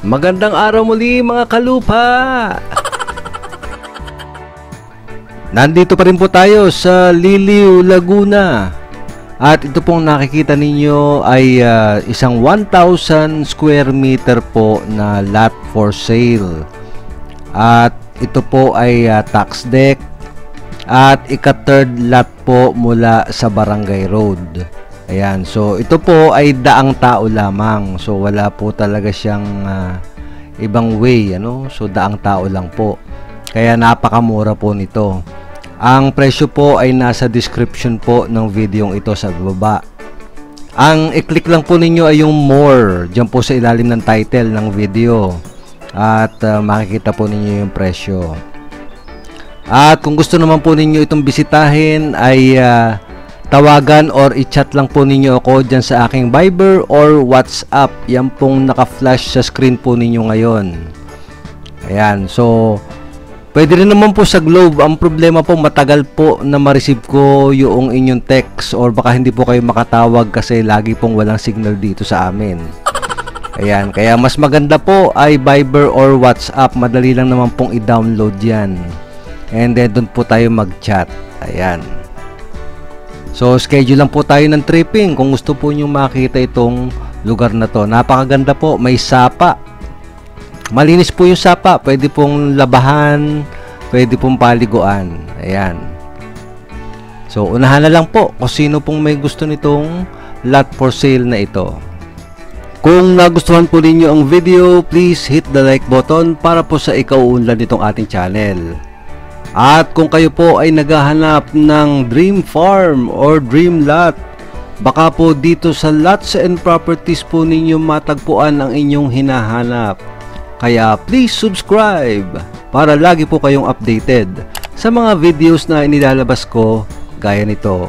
Magandang araw muli mga kalupa! Nandito pa rin po tayo sa Liliw, Laguna. At ito pong nakikita ninyo ay isang 1,000 square meter po na lot for sale. At ito po ay tax deck at ika-third lot po mula sa Barangay Road. Ayan, so ito po ay daang tao lamang. So wala po talaga siyang ibang way, ano? So daang tao lang po. Kaya napakamura po nito. Ang presyo po ay nasa description po ng video ito sa baba. Ang i-click lang po ninyo ay yung more, diyan po sa ilalim ng title ng video. At makikita po ninyo yung presyo. At kung gusto naman po ninyo itong bisitahin ay tawagan or i-chat lang po ninyo ako dyan sa aking Viber or WhatsApp. Yan pong naka-flash sa screen po ninyo ngayon. Ayan, so pwede rin naman po sa Globe. Ang problema po, matagal po na ma-receive ko yung inyong text or baka hindi po kayo makatawag kasi lagi pong walang signal dito sa amin. Ayan, kaya mas maganda po ay Viber or WhatsApp. Madali lang naman pong i-download yan. And then doon po tayo mag-chat. Ayan. So, schedule lang po tayo ng tripping kung gusto po nyo makita itong lugar na to. Napakaganda po. May sapa. Malinis po yung sapa. Pwede pong labahan. Pwede pong paliguan. Ayan. So, unahan na lang po kung sino pong may gusto nitong lot for sale na ito. Kung nagustuhan po ninyo ang video, please hit the like button para po sa ikauunlad nitong ating channel. At kung kayo po ay naghahanap ng dream farm or dream lot, baka po dito sa Lots and Properties po ninyo matagpuan ang inyong hinahanap. Kaya please subscribe para lagi po kayong updated sa mga videos na inilalabas ko gaya nito.